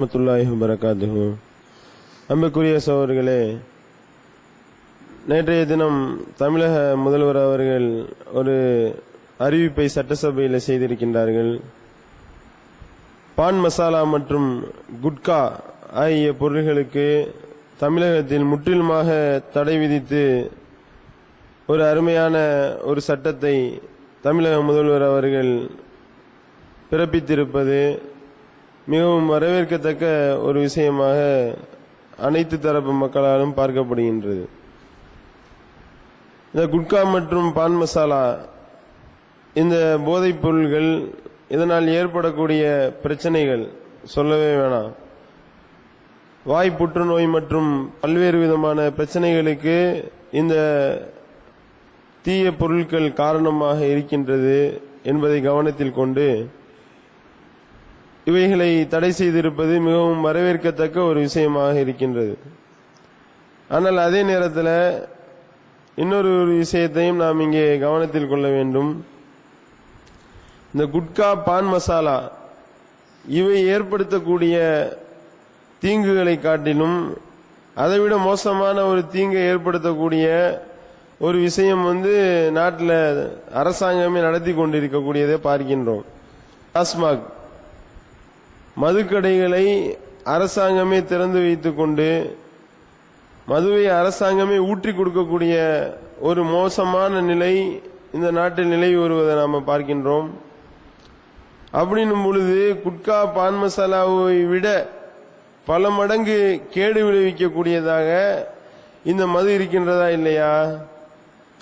வரஹ்மத்துல்லாஹி வபரகாத்துஹு. அன்புக்குரிய சகோதரர்களே, நேற்றைய தினம் தமிழக முதல்வர் அவர்கள் ஒரு அறிவிப்பை சட்டசபையில் செய்திருக்கின்றார்கள். பான் மசாலா மற்றும் குட்கா ஆகிய பொருள்களுக்கு தமிழகத்தில் முற்றிலுமாக தடை விதித்து ஒரு அருமையான ஒரு சட்டத்தை தமிழக முதல்வர் அவர்கள் பிறப்பித்திருப்பது மிகவும் வரவேற்கத்தக்க ஒரு விஷயமாக அனைத்து தரப்பு மக்களாலும் பார்க்கப்படுகின்றது. இந்த குட்கா மற்றும் பான் மசாலா, இந்த போதைப் பொருள்கள், இதனால் ஏற்படக்கூடிய பிரச்சனைகள் சொல்லவே வேணாம். வாய் புற்றுநோய் மற்றும் பல்வேறு விதமான பிரச்சனைகளுக்கு இந்த தீய பொருட்கள் காரணமாக இருக்கின்றது என்பதை கவனத்தில் கொண்டு இவைகளை தடை செய்திருப்பது மிகவும் வரவேற்கத்தக்க ஒரு விஷயமாக இருக்கின்றது. ஆனால் அதே நேரத்தில் இன்னொரு விஷயத்தையும் நாம் இங்கே கவனத்தில் கொள்ள வேண்டும். இந்த குட்கா, பான் மசாலா இவை ஏற்படுத்தக்கூடிய தீங்குகளை காட்டிலும் அதைவிட மோசமான ஒரு தீங்கை ஏற்படுத்தக்கூடிய ஒரு விஷயம் நாட்டில் அரசாங்கமே நடத்தி கொண்டிருக்கக்கூடியதை பார்க்கின்றோம். டாஸ்மாக் மதுக்கடைகளை அரசாங்கமே திறந்து வைத்துக் கொண்டு மதுவை அரசாங்கமே ஊற்றி கொடுக்கக்கூடிய ஒரு மோசமான நிலை இந்த நாட்டில் நிலவி வருவதை நாம் பார்க்கின்றோம். அப்படின்னும் பொழுது குட்கா, பான் மசாலாவை விட பல மடங்கு கேடு விளைவிக்கக்கூடியதாக இந்த மது இருக்கின்றதா இல்லையா?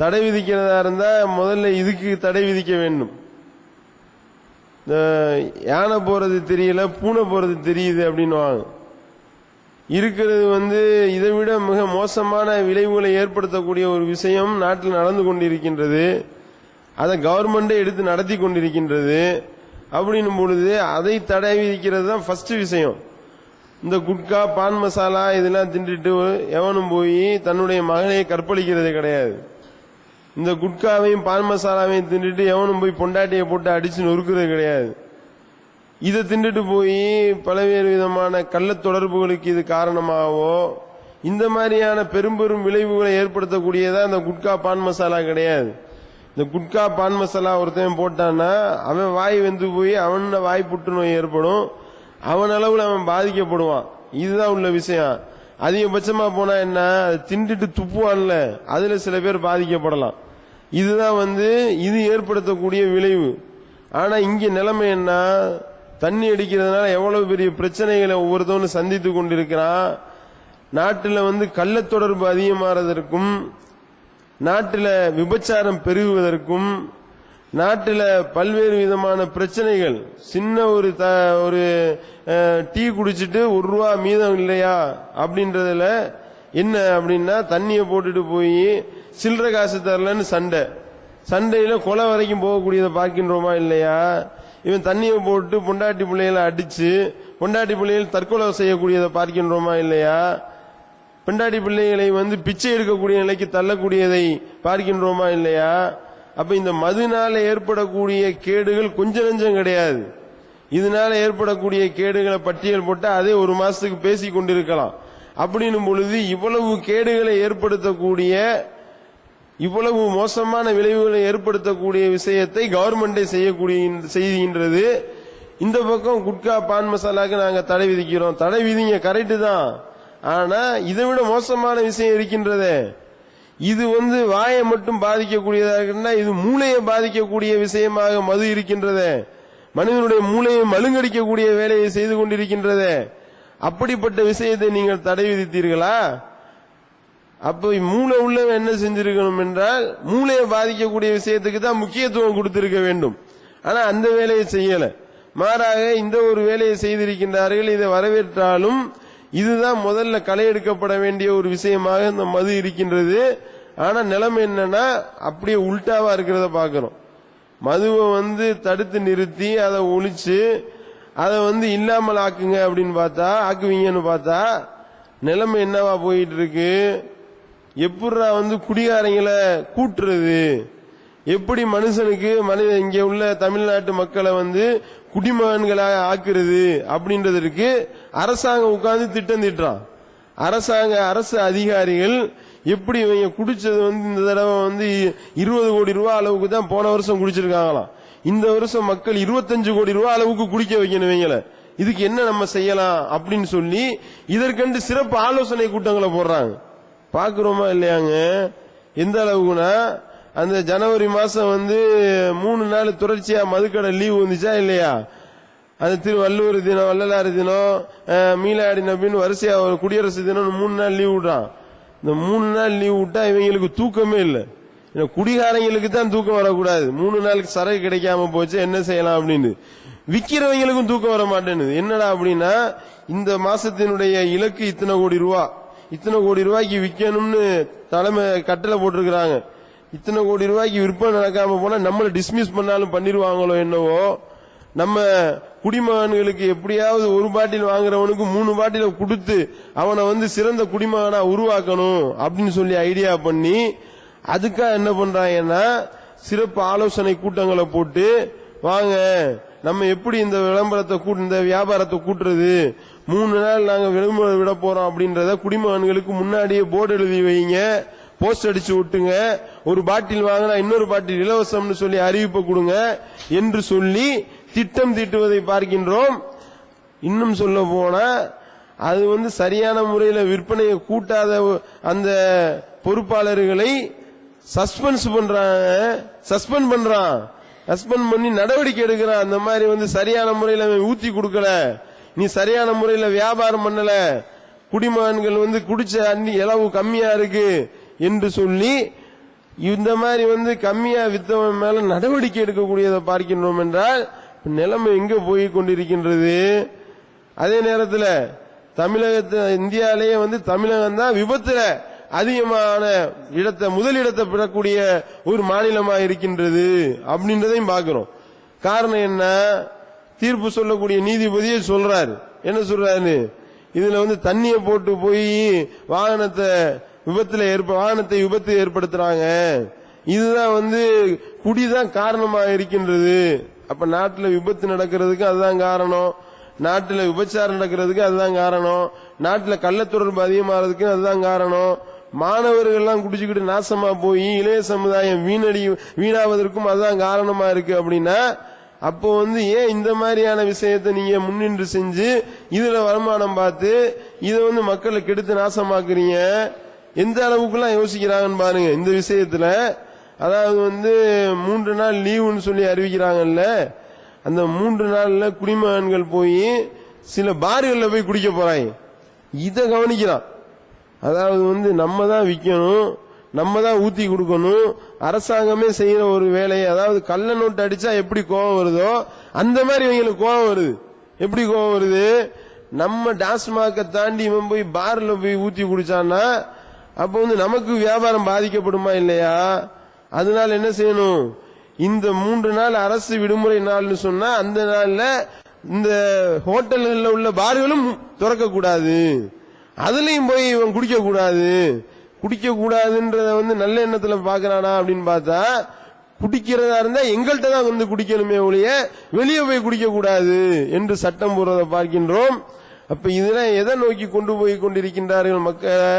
தடை விதிக்கிறதா இருந்தா முதல்ல இதுக்கு தடை விதிக்க வேண்டும். யானை போறது தெரியல, பூனை போறது தெரியுது அப்படின்னு இருக்கிறது இதை விட மிக மோசமான விளைவுகளை ஏற்படுத்தக்கூடிய ஒரு விஷயம் நாட்டில் நடந்து கொண்டிருக்கின்றது. அதை கவர்மெண்டே எடுத்து நடத்தி கொண்டிருக்கின்றது. அப்படின்னும் பொழுது அதை தடை விதிக்கிறது தான் ஃபர்ஸ்ட் விஷயம். இந்த குட்கா, பான் மசாலா இதெல்லாம் தின்றுட்டு எவனும் போய் தன்னுடைய மகனை கற்பழிக்கிறது கிடையாது. இந்த குட்காவையும் பான் மசாலாவையும் தின்னுட்டு எவனும் போய் பொண்டாட்டியை போட்டு அடிச்சு நொறுக்கிறது கிடையாது. இதை தின்னுட்டு போய் பல்வேறு விதமான கள்ள தொடர்புகளுக்கு இது காரணமாகவோ இந்த மாதிரியான பெரும் பெரும் விளைவுகளை ஏற்படுத்தக்கூடியதா இந்த குட்கா, பான் மசாலா கிடையாது. இந்த குட்கா, பான் மசாலா ஒருத்தன் போட்டான்னா அவன் வாய் வெந்து போய் அவன் வாய் புற்றுநோய் ஏற்படும். அவன் அளவுல அவன் பாதிக்கப்படுவான். இதுதான் உள்ள விஷயம். அதிகபட்சமா போனா என்ன, தின்றுட்டு துப்புவான்ல, அதுல சில பேர் பாதிக்கப்படலாம். இதுதான் இது ஏற்படுத்தக்கூடிய விளைவு. ஆனா இங்க நிலைமை என்ன, தண்ணி அடிக்கிறதுனால எவ்வளவு பெரிய பிரச்சனைகளை ஒவ்வொருத்தவனும் சந்தித்து கொண்டிருக்கிறான். நாட்டில் கள்ள தொடர்பு அதிகமாறதற்கும், நாட்டில் விபச்சாரம் பெருகுவதற்கும், நாட்டில் பல்வேறு விதமான பிரச்சனைகள். சின்ன ஒரு டீ குடிச்சிட்டு ₹1 மீதம் இல்லையா அப்படின்றதுல என்ன அப்படின்னா, தண்ணியை போட்டுட்டு போய் சில்லறை காசு தரலன்னு சண்டையில கொலை வரைக்கும் போகக்கூடியதை பார்க்கின்றோமா இல்லையா? இவன் தண்ணியை போட்டு பொண்டாட்டி பிள்ளைகளை அடிச்சு பொண்டாட்டி பிள்ளைகள் தற்கொலை செய்யக்கூடியதை பார்க்கின்றோமா இல்லையா? பொண்டாட்டி பிள்ளைகளை பிச்சை எடுக்கக்கூடிய நிலைக்கு தள்ளக்கூடியதை பார்க்கின்றோமா இல்லையா? அப்ப இந்த மதுனால ஏற்படக்கூடிய கேடுகள் கொஞ்சம் நஞ்சம் கிடையாது. இதனால ஏற்படக்கூடிய கேடுகளை பட்டியல் போட்டா அதே ஒரு மாசத்துக்கு பேசி கொண்டிருக்கலாம். அப்படின்னும் பொழுது இவ்வளவு கேடுகளை ஏற்படுத்தக்கூடிய, இவ்வளவு மோசமான விளைவுகளை ஏற்படுத்தக்கூடிய விஷயத்தை கவர்மெண்டே செய்கின்றது. இந்த பக்கம் குட்கா, பான் மசாலாக்கு நாங்க தடை விதிக்கிறோம். தடை விதிங்க, கரெக்டு தான். ஆனா இதை விட மோசமான விஷயம் இருக்கின்றதே. இது வாயை மட்டும் பாதிக்கக்கூடியதாக இருக்குன்னா, இது மூளையை பாதிக்கக்கூடிய விஷயமாக மது இருக்கின்றதே. மனிதனுடைய மூளையை மழுங்கடிக்கக்கூடிய வேலையை செய்து கொண்டிருக்கின்றதே. அப்படிப்பட்ட விஷயத்தை நீங்கள் தடை விதித்தீர்களா? அப்ப மூளை உள்ளவன் என்ன செஞ்சிருக்கணும் என்றால், மூளையை பாதிக்கக்கூடிய விஷயத்துக்கு தான் முக்கியத்துவம் கொடுத்திருக்க வேண்டும். ஆனா அந்த வேலையை செய்யல. மாறாக இந்த ஒரு வேலையை செய்திருக்கின்றார்கள். இதை வரவேற்றாலும் இதுதான் முதல்ல களை எடுக்கப்பட வேண்டிய ஒரு விஷயமாக இந்த மது இருக்கின்றது. ஆனா நிலைமை என்னன்னா, அப்படியே உல்டாவா இருக்கிறத பாக்கிறோம். மதுவை தடுத்து நிறுத்தி அதை ஒழிச்சு அதை இல்லாமல் ஆக்குங்க அப்படின்னு பார்த்தா, ஆக்குவீங்கன்னு பார்த்தா நிலைமை என்னவா போயிட்டு இருக்கு? எப்படா குடிகாரங்களை கூட்டுறது, எப்படி மனுஷனுக்கு இங்க உள்ள தமிழ்நாட்டு மக்களை குடிமகன்களாக ஆக்குறது அப்படின்றதற்கு அரசாங்கம் உட்கார்ந்து திட்டம் தீட்டுறான். அரசு அதிகாரிகள் எப்படி இவங்க குடிச்சது இந்த தடவை 20 கோடி ரூபாய் அளவுக்கு தான் போன வருஷம் குடிச்சிருக்காங்களாம். இந்த வருஷம் மக்கள் 25 கோடி ரூபாய் அளவுக்கு குடிக்க வைக்கணும் இவங்கள. இதுக்கு என்ன நம்ம செய்யலாம் அப்படின்னு சொல்லி இதற்கென்று சிறப்பு ஆலோசனை கூட்டங்களை போடுறாங்க. பாக்குறோமா இல்லையாங்க? எந்த அளவுக்குன்னா அந்த ஜனவரி மாசம் 3 நாள் தொடர்ச்சியா மதுக்கடை லீவு வந்துச்சா இல்லையா? அது திருவள்ளுவர் தினம், வள்ளலார் தினம், மீலாடி நபின்னு வரிசையா குடியரசு தினம் 3 நாள் லீவு விடுறான். இந்த 3 நாள் லீவு விட்டா இவங்களுக்கு தூக்கமே இல்லை. குடிகாரங்களுக்கு தான் தூக்கம் வரக்கூடாது. 3 நாளுக்கு சரக்கு கிடைக்காம போச்சு, என்ன செய்யலாம் அப்படின்னு. விக்கிறவங்களுக்கும் தூக்கம் வர மாட்டேன்னு. என்னடா அப்படின்னா இந்த மாசத்தினுடைய இலக்கு இத்தனை கோடி ரூபாய்க்கு விற்கணும்னு தலைமை கட்டளை போட்டிருக்கிறாங்க. இத்தனை கோடி ரூபாய்க்கு விற்பனை நடக்காம போனா நம்மள டிஸ்மிஸ் பண்ணாலும் பண்ணிருவாங்களோ என்னவோ. நம்ம குடிமகன்களுக்கு எப்படியாவது ஒரு பாட்டில் வாங்குறவனுக்கு 3 பாட்டில கொடுத்து அவனை சிறந்த குடிமகனா உருவாக்கணும் அப்படின்னு சொல்லி ஐடியா பண்ணி அதுக்காக என்ன பண்றாங்கன்னா சிறப்பு ஆலோசனை கூட்டங்களை போட்டு வாங்க நம்ம எப்படி இந்த இந்த வியாபாரத்தை கூட்டுறது, 3 நாள் நாங்க விடுமுறை விட போறோம் அப்படின்றத குடிமகன்களுக்கு முன்னாடியே போர்டு எழுதி வைங்க, போஸ்ட் அடிச்சு விட்டுங்க, ஒரு பாட்டில் வாங்கினா இன்னொரு பாட்டில் இலவசம்னு சொல்லி அறிவிப்பை கொடுங்க என்று சொல்லி திட்டம் தீட்டுவதை பார்க்கின்றோம். இன்னும் சொல்ல போனா அது சரியான முறையில் விற்பனையை கூட்டாத அந்த பொறுப்பாளர்களை சஸ்பெண்ட் பண்ணி நடவடிக்கை எடுக்கிறான். அந்த மாதிரி சரியான முறையில் ஊத்தி கொடுக்கல, நீ சரியான முறையில் வியாபாரம் பண்ணல, குடிமகன்கள் குடிச்ச அளவு கம்மியா இருக்கு என்று சொல்லி இந்த மாதிரி கம்மியா வித்தவன் மேல நடவடிக்கை எடுக்கக்கூடியதை பார்க்கின்றோம் என்றால் நிலைமை எங்க போய் கொண்டிருக்கின்றது. அதே நேரத்தில் இந்தியாவிலேயே தமிழகம் தான் விபத்துல அதிகமான முதலிடத்தை பெறக்கூடிய ஒரு மாநிலமாக இருக்கின்றது அப்படின்றதையும் பார்க்கிறோம். காரணம் என்ன? தீர்ப்பு சொல்லக்கூடிய நீதிபதியே சொல்றாரு. என்ன சொல்றாரு? இதுல தண்ணியை போட்டு போய் வாகனத்தை விபத்து ஏற்படுத்துறாங்க. இதுதான் குடிதான் காரணமாக இருக்கின்றது. அப்ப நாட்டுல விபத்து நடக்கிறதுக்கு அதுதான் காரணம், நாட்டுல விபச்சாரம் நடக்கிறதுக்கு அதுதான் காரணம், நாட்டுல கள்ள தொடர்பு அதிகமாகிறதுக்கு அதுதான் காரணம், மாணவர்கள் எல்லாம் குடிச்சுக்கிட்டு நாசமா போய் இளைய சமுதாயம் வீணாவதற்கும் அதுதான் காரணமா இருக்கு. அப்படின்னா அப்போ ஏன் இந்த மாதிரியான விஷயத்தை நீங்க முன்னின்று செஞ்சு இதுல வருமானம் பார்த்து இதை மக்களை கெடுத்து நாசமாக்குறீங்க? எந்த அளவுக்குலாம் யோசிக்கிறாங்கன்னு பாருங்க இந்த விஷயத்துல. அதாவது 3 நாள் லீவுன்னு சொல்லி அறிவிக்கிறாங்கல்ல, அந்த 3 நாள்ல குடிமகன்கள் போய் சில பார்கள்ல போய் குடிக்க போறாங்க. இத கவனிக்கிறான். அதாவது நம்ம தான் விற்கணும், நம்ம தான் ஊத்தி கொடுக்கணும், அரசாங்கமே செய்யற ஒரு வேலையை. அதாவது கள்ள நோட்டு அடிச்சா எப்படி கோபம் வருதோ அந்த மாதிரி இவங்களுக்கு கோபம் வருது. எப்படி கோபம் வருது? நம்ம டாஸ்மாக்க தாண்டி இவன் போய் பார்ல போய் ஊத்தி குடிச்சான்னா அப்ப நமக்கு வியாபாரம் பாதிக்கப்படுமா இல்லையா? அதனால என்ன செய்யணும்? இந்த 3 நாள் அரசு விடுமுறை நாள்னு சொன்னா அந்த நாள்ல இந்த ஹோட்டல்ல உள்ள பார்களும் திறக்க கூடாது, அதுலயும் போய் இவன் குடிக்க கூடாதுன்றத நல்ல எண்ணத்துல பாக்குறானா அப்படின்னு பார்த்தா, குடிக்கிறதா இருந்தா எங்கள்கிட்ட தான் குடிக்கணுமே ஒழிய வெளியே போய் குடிக்க கூடாது என்று சட்டம் போடுறதை பார்க்கின்றோம். அப்ப இதெல்லாம் எதை நோக்கி கொண்டு போய் கொண்டிருக்கின்றார்கள்? மக்களை,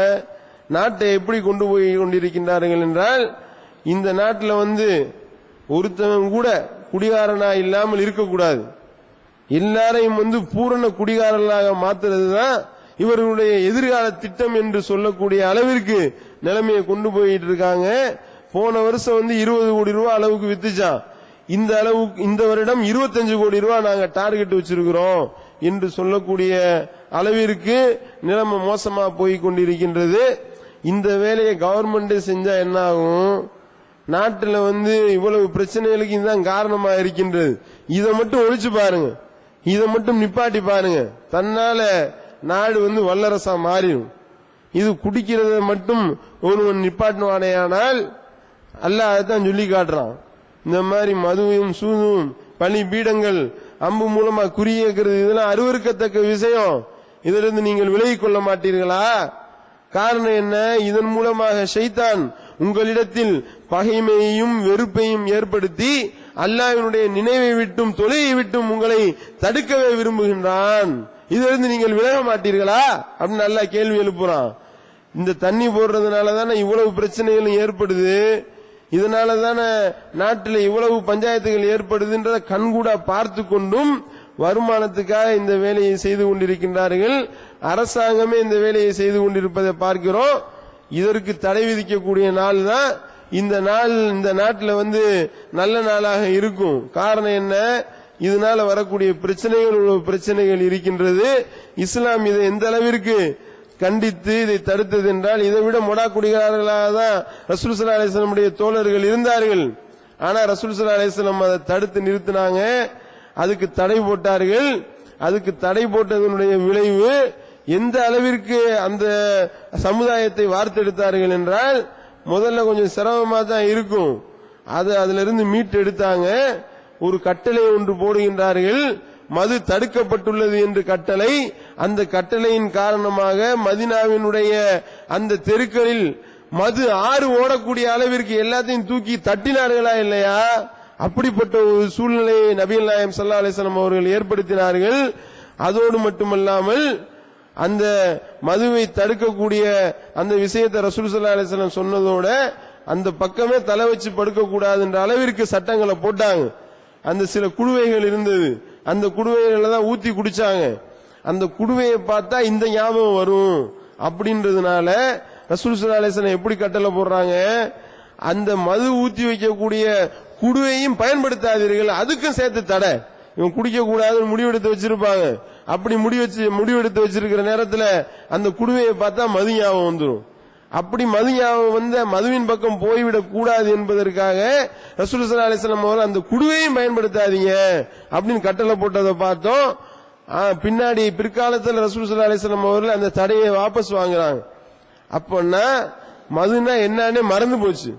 நாட்டை எப்படி கொண்டு போய் கொண்டிருக்கின்றார்கள் என்றால், இந்த நாட்டில் ஒருத்தவன் கூட குடிகாரனா இல்லாமல் இருக்கக்கூடாது, எல்லாரையும் பூரண குடிகாரர்களாக மாத்துறதுதான் இவர்களுடைய எதிர்கால திட்டம் என்று சொல்லக்கூடிய அளவிற்கு நிலைமையை கொண்டு போயிட்டு இருக்காங்க. போன வருஷம் 20 கோடி ரூபாய் அளவுக்கு வித்துச்சான். இந்த வருடம் 25 கோடி ரூபாய் நாங்க டார்கெட் வச்சிருக்கிறோம் என்று சொல்லக்கூடிய அளவிற்கு நிலைமை மோசமா போய் கொண்டிருக்கின்றது. இந்த வேலையை கவர்மெண்ட் செஞ்சா என்ன ஆகும்? நாட்டில் இவ்வளவு பிரச்சனைகளுக்கு இதுதான் காரணமா இருக்கின்றது. இதை மட்டும் ஒழிச்சு பாருங்க, இதை மட்டும் நிப்பாட்டி பாருங்க, தன்னால நாடு வல்லரசா மாறிடும். இது குடிக்கிறத மட்டும் ஒருவன் நிப்பாட்டினானேயானால் அல்லாஹ் அதான் சொல்லி காட்டுறான். இந்த மாதிரி மதுவும் சூதும் பலி பீடங்கள் அம்பு மூலமா குறியேற்கிறது இதெல்லாம் அருவருக்கத்தக்க விஷயம். இதிலிருந்து நீங்கள் விலகிக் கொள்ள மாட்டீர்களா? காரணம் என்ன? இதன் மூலமாக ஷைத்தான் உங்களிடத்தில் பகைமையையும் வெறுப்பையும் ஏற்படுத்தி அல்லாஹ்வினுடைய நினைவை விட்டும் தொழுகையை விட்டும் உங்களை தடுக்கவே விரும்புகின்றான். இதிலிருந்து நீங்கள் விலக மாட்டீர்களா அப்படின்னு அல்லாஹ் கேள்வி எழுப்புறான். இந்த தண்ணி போடுறதுனால தானே இவ்வளவு பிரச்சனைகளும் ஏற்படுது, இதனால தானே நாட்டில் இவ்வளவு பஞ்சாயத்துகள் ஏற்படுதுன்றத கண்கூடா பார்த்து கொண்டும் வருமானத்துக்காக இந்த வேலையை செய்து கொண்டிருக்கின்றார்கள். அரசாங்கமே இந்த வேலையை செய்து கொண்டிருப்பதை பார்க்கிறோம். இதற்கு தடை விதிக்கக்கூடிய நாள் தான் இந்த நாள். இந்த நாட்டில் நல்ல நாளாக இருக்கும். காரணம் என்ன? இதனால வரக்கூடிய பிரச்சனைகள் இருக்கின்றது. இஸ்லாம் இதை எந்த அளவிற்கு கண்டித்து இதை தடுத்தது என்றால், இதை விட மொடா குடிகாரர்களாக தான் ரசூல் ஸல்லல்லாஹு அலைஹி வஸல்லம் தோழர்கள் இருந்தார்கள். ஆனா ரசூல் ஸல்லல்லாஹு அலைஹி வஸல்லம் அதை தடுத்து நிறுத்தினாங்க, அதுக்கு தடை போட்டார்கள். அதுக்கு தடை போட்டதனுடைய விளைவு எந்த அளவிற்கு அந்த சமுதாயத்தை வார்த்தெடுத்தார்கள் என்றால், முதல்ல கொஞ்சம் சிரமமா தான் இருக்கும், அதுல இருந்து மீட்டு எடுத்தாங்க. ஒரு கட்டளை ஒன்று போடுகின்றார்கள், மது தடுக்கப்பட்டுள்ளது என்று கட்டளை. அந்த கட்டளையின் காரணமாக மதீனாவினுடைய அந்த தெருக்களில் மது ஆறு ஓடக்கூடிய அளவிற்கு எல்லாத்தையும் தூக்கி தட்டினார்களா இல்லையா? அப்படிப்பட்ட ஒரு சூழ்நிலையை நபிகள் நாயகம் ஸல்லல்லாஹு அலைஹி வஸல்லம் அவர்கள் ஏற்படுத்தினார்கள். அதோடு மட்டுமல்லாமல் அந்த மதுவை தடுக்கக்கூடிய அந்த விஷயத்தை ரசூல் ஸல்லல்லாஹு அலைஹி வஸல்லம் சொன்னதோட அந்த பக்கமே தலை வச்சு படுக்க கூடாது என்ற அளவிற்கு சட்டங்களை போட்டாங்க. அந்த சில குடுவைகள் இருந்தது, அந்த குடுவைகளை தான் ஊத்தி குடிச்சாங்க. அந்த குடுவையை பார்த்தா இந்த ஞாபகம் வரும் அப்படின்றதுனால ரசூல் ஸல்லல்லாஹு அலைஹி வஸல்லம் எப்படி கட்டளை போடுறாங்க, அந்த மது ஊத்தி வைக்கக்கூடிய குடுவையும் பயன்படுத்தாதீர்கள், அதுக்கும் சேர்த்து தடை. இவன் குடிக்க கூடாதுன்னு முடிவெடுத்து வச்சிருப்பாங்க. அப்படி முடிவெடுத்து வச்சிருக்கிற நேரத்தில் அந்த குடுவையை பார்த்தா மது ஞாபகம் வந்துடும். அப்படி மது ஞாபகம் மதுவின் பக்கம் போய்விடக் கூடாது என்பதற்காக ரசூல் ஸல்லல்லாஹு அலைஹி வஸல்லம் அவர்கள் அந்த குடுவையும் பயன்படுத்தாதீங்க அப்படின்னு கட்டளை போட்டதை பார்த்தோம். பின்னாடி பிற்காலத்தில் ரசூல் ஸல்லல்லாஹு அலைஹி வஸல்லம் அவர்கள் அந்த தடையை வாபஸ் வாங்குறாங்க. அப்பன்னா மதுனா என்னன்னே மறந்து போச்சு.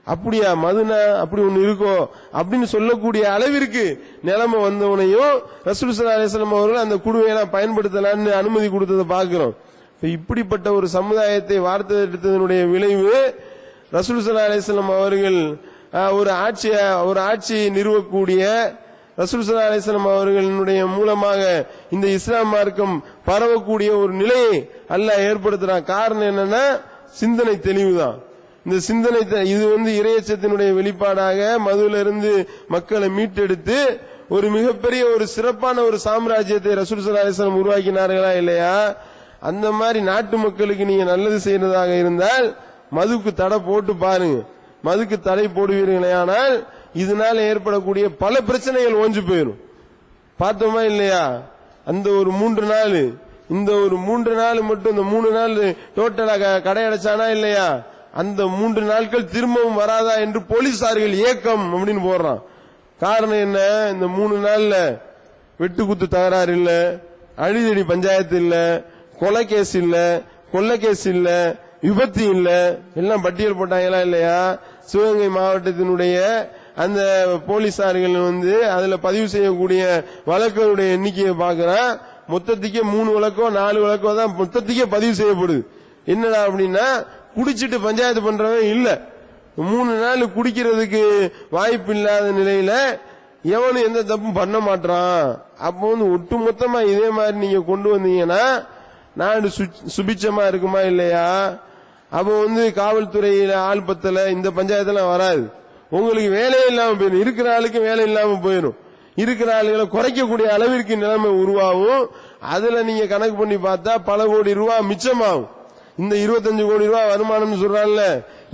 அப்படியா மதுனா அப்படி ஒண்ணு இருக்கோ அப்படின்னு சொல்லக்கூடிய அளவிற்கு நிலைமை வந்தவனையும் ரசூல் ஸல்லல்லாஹு அலைஹி வஸல்லம் அவர்கள் அந்த குடுவையெல்லாம் பயன்படுத்தலான்னு அனுமதி கொடுத்ததை பார்க்கிறோம். இப்படிப்பட்ட ஒரு சமுதாயத்தை வார்த்தெடுத்ததனுடைய விளைவு ரசூல் ஸல்லல்லாஹு அலைஹி வஸல்லம் அவர்கள் ஒரு ஆட்சி நிறுவக்கூடிய ரசூல் ஸல்லல்லாஹு அலைஹி வஸல்லம் அவர்களுடைய மூலமாக இந்த இஸ்லாம் மார்க்கம் பரவக்கூடிய ஒரு நிலையை அல்லாஹ் ஏற்படுத்துறான். காரணம் என்னன்னா சிந்தனை தெளிவுதான். இந்த சிந்தனை இது இறையச்சத்தினுடைய வெளிப்பாடாக மதுவிலிருந்து மக்களை மீட்டெடுத்து ஒரு மிகப்பெரிய ஒரு சிறப்பான ஒரு சாம்ராஜ்யத்தை ரசூல் ஸல்லல்லாஹு அலைஹி வஸல்லம் உருவாக்கினார்களா இல்லையா? அந்த மாதிரி நாட்டு மக்களுக்கு நீங்க நல்லது செய்யறதாக இருந்தால் மதுக்கு தடை போட்டு பாருங்க. மதுக்கு தடை போடுவீர்களே ஆனால் இதனால ஏற்படக்கூடிய பல பிரச்சனைகள் ஓஞ்சு போயிடும். பார்த்தோமா இல்லையா? அந்த ஒரு 3 நாள், இந்த ஒரு 3 நாள் மட்டும், இந்த 3 நாள் டோட்டலா கடை அடைச்சானா இல்லையா? அந்த 3 நாட்கள் திரும்பவும் வராதா என்று போலீசார்கள் ஏக்கம் அப்படின்னு போடுறான். காரணம் என்ன? இந்த 3 நாள்ல வெட்டுக்குத்து தகராறு இல்ல, அடிதடி பஞ்சாயத்து இல்ல, கொலை கேஸ் இல்ல, கொள்ள கேஸ் இல்ல, விபத்து இல்ல, எல்லாம் பட்டியல் போட்டாங்களா இல்லையா? சிவகங்கை மாவட்டத்தினுடைய அந்த போலீசார்கள் அதுல பதிவு செய்யக்கூடிய வழக்குகளுடைய எண்ணிக்கையை பார்க்கிறான். மொத்தத்துக்கே 3 வழக்கோ 4 வழக்கோ தான் மொத்தத்துக்கே பதிவு செய்யப்படுது. என்னடா அப்படின்னா குடிச்சிட்டு பஞ்சாயத்து பண்றவன் இல்ல, 3 நாள் குடிக்கிறதுக்கு வாய்ப்பு இல்லாத நிலையில எவனும் எந்த தப்பும் பண்ண மாட்டான். அப்போ ஒட்டு மொத்தமா இதே மாதிரி நீங்க கொண்டு வந்தீங்கன்னா நாடு சுபிச்சமா இருக்குமா இல்லையா? அப்போ காவல்துறையில ஆள் பத்தல, இந்த பஞ்சாயத்தெல்லாம் வராது. உங்களுக்கு வேலையே இல்லாம போயிடும், இருக்கிற ஆளுக்கு வேலை இல்லாம போயிடும், இருக்கிற ஆளுகளை குறைக்கக்கூடிய அளவிற்கு நிலைமை உருவாகும். அதுல நீங்க கணக்கு பண்ணி பார்த்தா பல கோடி ரூபாய் மிச்சமாகும். இந்த 25 கோடி ரூபாய் வருமானம் சொல்றாங்கல்ல,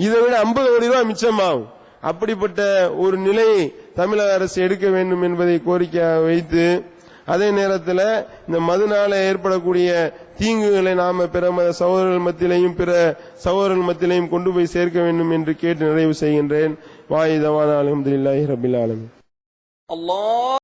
இதை விட 50 கோடி ரூபாய் மிச்சமாகும். அப்படிப்பட்ட ஒரு நிலையை தமிழக அரசு எடுக்க வேண்டும் என்பதை கோரிக்கை வைத்து, அதே நேரத்தில் இந்த மதுனால ஏற்படக்கூடிய தீங்குகளை நாம பிற சகோதரர்கள் மத்தியிலையும் பிற சகோதரர்கள் மத்தியிலையும் கொண்டு போய் சேர்க்க வேண்டும் என்று கேட்டு நிறைவு செய்கின்றேன். வாயிதவான அல்ஹம்துலில்லாஹி ரப்பில் ஆலமீன்.